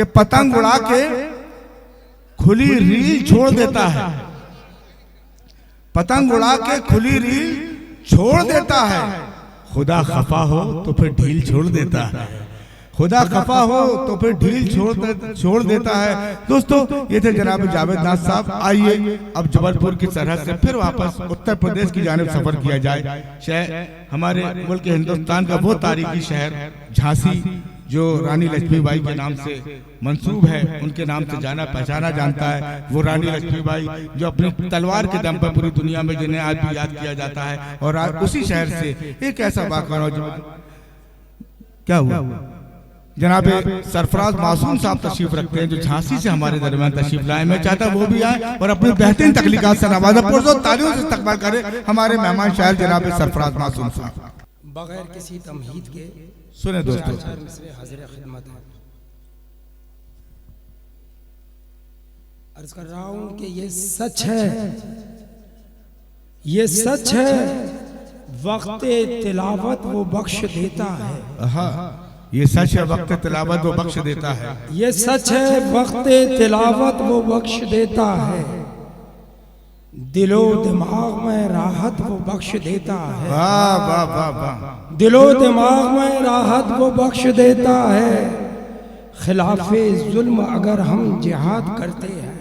कि पतंग उड़ा के खुली रील छोड़ देता है, पतंग उड़ा के खुली रील छोड़ देता है। खुदा खफा हो तो फिर ढील छोड़ देता है, खुदा खफा हो तो फिर ढील छोड़ देता है। दोस्तों, ये थे जनाब जावेद नाथ साहब। आइए अब जबलपुर की सरहद से फिर वापस उत्तर प्रदेश की जानिब सफर किया जाए। शहर हमारे मुल्क हिंदुस्तान का वो तारीखी शहर झांसी, जो रानी लक्ष्मीबाई के नाम से मंसूब है, उनके नाम से जाना पहचाना जाता है। वो रानी लक्ष्मीबाई जो अपनी तलवार के दम पर पूरी दुनिया में जिन्हें आज भी याद किया जाता है। और आज उसी शहर से एक ऐसा वाक़या क्या हुआ, जनाब सरफराज मासूम साहब तशरीफ रखते हैं, जो झांसी से हमारे दरमियान तशरीफ लाए। मैं चाहता वो भी आए और अपनी बेहतरीन तकलीकात से नवाजा, पुरज़ोर तालियों से इस्तकबाल करें हमारे मेहमान शायर जनाब सरफराज मासूम साहब। बगैर किसी तमहीद के सुने दोस्तों, हाजिर खिदमत है। अर्ज कर रहा हूं कि ये सच है, ये सच है, वक्त तिलावत वो बख्श देता है। हाँ, ये सच है, वक्त तिलावत वो बख्श देता है। ये सच है, वक्त तिलावत वो बख्श देता है। दिलो दिमाग में राहत वो बख्श देता है। वाह वाह वाह वाह। दिलो दिमाग में राहत वो बख्श देता है। खिलाफे जुल्म अगर हम जिहाद करते हैं,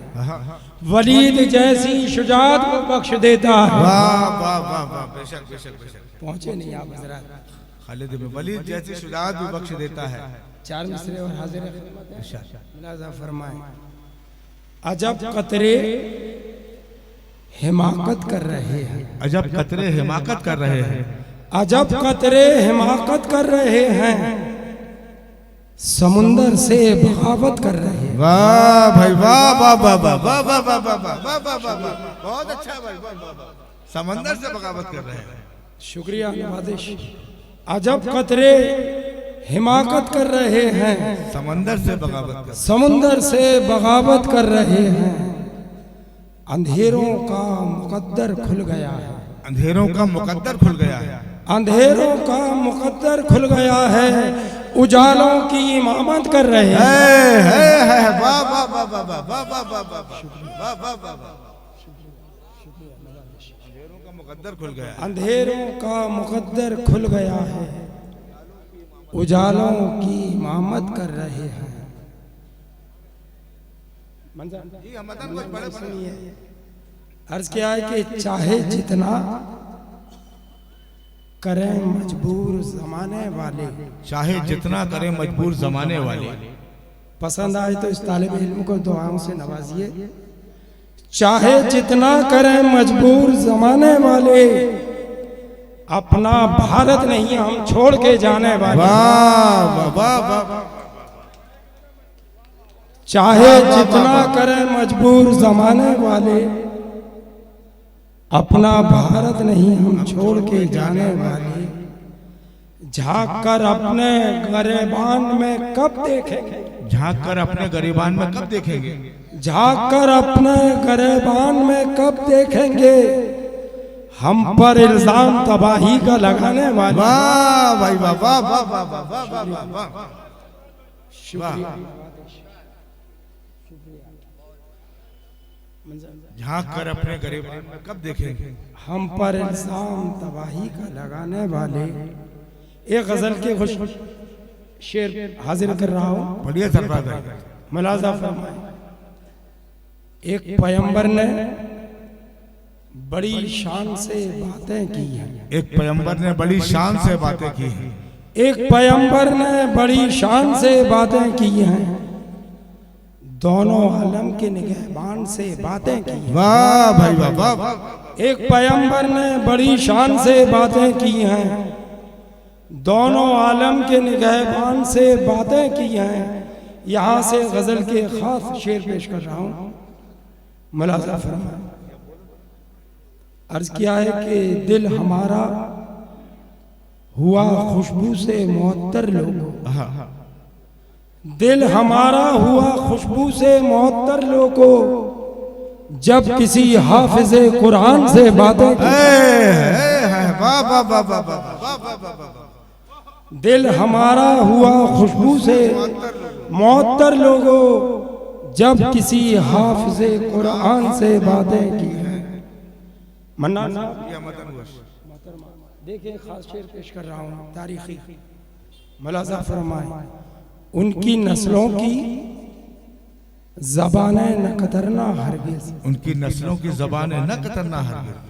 वलीद जैसी शुजात वो बख्श देता है। वाह वाह वाह वाह, बेशक बेशक बेशक। पहुंचे नहीं आप हजरात? खालिद बिन वलीद जैसी शुजात भी बख्श देता है। चार मिसरे और हाजिर मुलाजा फरमाए। अजब कतरे हिमाकत कर रहे हैं, अजब कतरे हिमाकत कर रहे हैं, अजब कतरे हिमाकत कर रहे हैं, समुंदर से बगावत कर रहे हैं। वाह भाई वाह वाह वाह वाह वाह वाह वाह वाह वाह वाह वाह वाह, बहुत अच्छा भाई, वाह वाह वाह। समंदर से बगावत कर रहे हैं। शुक्रिया नवाजिश। अजब कतरे हिमाकत कर रहे हैं, समंदर से बगावत कर, समुंदर से बगावत कर रहे हैं। अंधेरों का मुकद्दर खुल गया है, अंधेरों का मुकद्दर खुल गया है, अंधेरों का मुकद्दर खुल गया है। उजालों की इमामत कर रहे हैं। वाह वाह वाह वाह वाह वाह वाह वाह वाह वाह वाह वाह। अंधेरों का मुकद्दर खुल गया, अंधेरों का मुकद्दर खुल गया है, उजालों की इमामत कर रहे हैं। अर्ज क्या है कि चाहे जितना करें मजबूर जमाने वाले, चाहे जितना करें मजबूर जमाने वाले। पसंद आए तो इस तालिब इल्म को दुआओं से नवाजिए। चाहे जितना करें मजबूर जमाने वाले, अपना भारत नहीं हम छोड़ के जाने वाले। वाह वाह वाह। चाहे जितना करें मजबूर जमाने वाले, अपना भारत नहीं हम छोड़ के जाने वाले। झांक कर अपने गरेबान में कब देखेंगे, झांक कर अपने गरेबान में कब देखेंगे, झांक कर अपने गरेबान में कब देखेंगे, हम पर इल्जाम तबाही का लगाने वाले। वाह भाई वाह वाह वाह वाह वाह वाह वाह वाह। झांक कर अपने गरेबान में कब देखेंगे, हम पर इल्जाम तबाही का लगाने वाले। एक गजल के खुश शेर हाजिर कर रहा हूँ, बढ़िया सरफराज है। मुलाजा फरमाए। एक पैगंबर ने बड़ी शान से बातें की हैं, एक पैगंबर ने बड़ी शान से बातें की हैं, एक पैगंबर ने बड़ी शान से बातें की हैं, दोनों आलम के निगहबान से बातें की हैं। वाह भाई वाह वाह। एक पैगंबर ने बड़ी शान से बातें की हैं, दोनों आलम के निगहबान से बातें की हैं। यहाँ से गजल के खास शेर पेश कर रहा हूँ, मुलाजा फरमाए। अर्ज किया है कि दिल हमारा हुआ खुशबू से मुअत्तर लोगों, दिल हमारा हुआ खुशबू से मुअत्तर लोगों, जब किसी हाफिज़े कुरान से बातें की। दिल हमारा हुआ खुशबू से मोहत्तर लोगों, जब किसी हाफिज़े कुरान से बातें की हैं। मन्ना देखिए, खास शेर पेश कर रहा हूँ तारीखी, मुलाज़ा फरमाएं। उनकी नस्लों की ज़बानें न कतरना हरगिज़, उनकी नस्लों की ज़बानें न कतरना हरगिज़,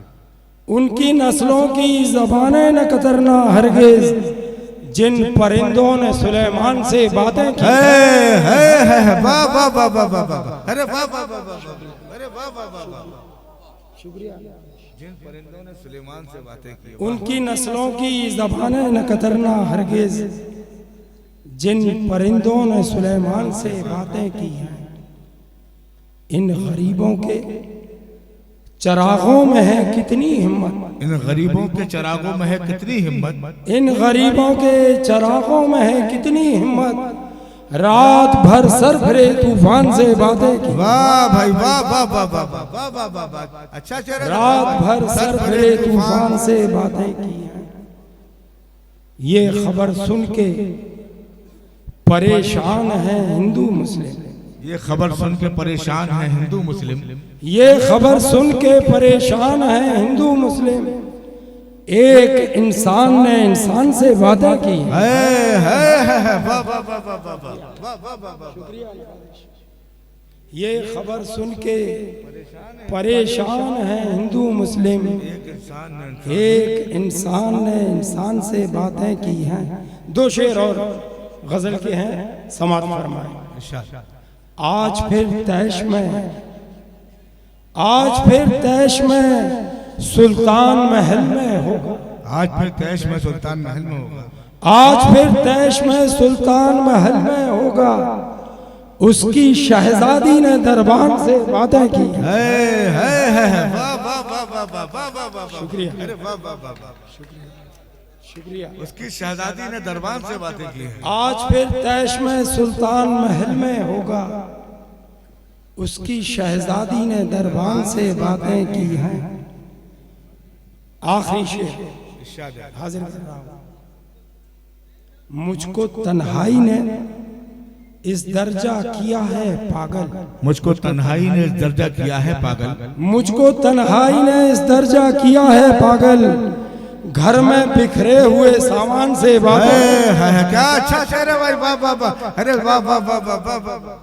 उनकी नस्लों की ज़बानें न कतरना हरगिज़, जिन परिंदों ने सुलेमान से बातें की। वाह वाह वाह वाह वाह वाह, अरे वाह वाह वाह वाह, अरे वाह वाह वाह वाह, शुक्रिया। जिन परिंदों ने सुलेमान से बातें की, उनकी नस्लों की ज़बानें न कतरना हरगिज़, जिन परिंदों ने सुलेमान से बातें की हैं। इन गरीबों के चरागों में है कितनी हिम्मत, इन गरीबों के चरागों में है कितनी हिम्मत, इन गरीबों के चरागों में है कितनी हिम्मत, रात भर सर फिरे तूफान से बातें की। वाह भाई वाह वाह वाह वाह वाह वाह वाह वाह, अच्छा चेहरा, रात भर सर फिरे तूफान से बातें की हैं। ये खबर सुन के परेशान है हिंदू मुस्लिम, ये खबर सुन के परेशान है हिंदू मुस्लिम, ये खबर सुन के परेशान है हिंदू मुस्लिम। एक इंसान ने इंसान से वादा की है। वाह वाह वाह वाह वाह वाह वाह वाह वाह, ये खबर सुन के परेशान है हिंदू मुस्लिम। एक इंसान ने इंसान से बातें की हैं। दो शेर और गजल के हैं, समात फरमाएं। आज फिर तैश में, आज फिर तैश में सुल्तान महल में होगा, आज फिर तैश में सुल्तान महल में होगा, आज फिर तैश में सुल्तान महल में होगा। उसकी शहजादी ने दरबान से बातें की है। वाह वाह वाह वाह वाह वाह वाह वाह, शुक्रिया, अरे वाह वाह वाह वाह, शुक्रिया। उसकी शहजादी ने दरबान से बातें की है। आज फिर तैश में सुल्तान महल में होगा, उसकी शहजादी ने दरबान से बातें की हैं। आखिरी शेर हाजिर कर रहा हूं। मुझको तन्हाई ने इस दर्जा किया है पागल, मुझको तन्हाई ने इस दर्जा किया है पागल, मुझको तन्हाई ने इस दर्जा किया है पागल। घर में बिखरे हुए सामान से बातें। क्या अच्छा शेर है भाई, वाह वाह वाह, अरे वाह वाह वाह वाह वाह वाह।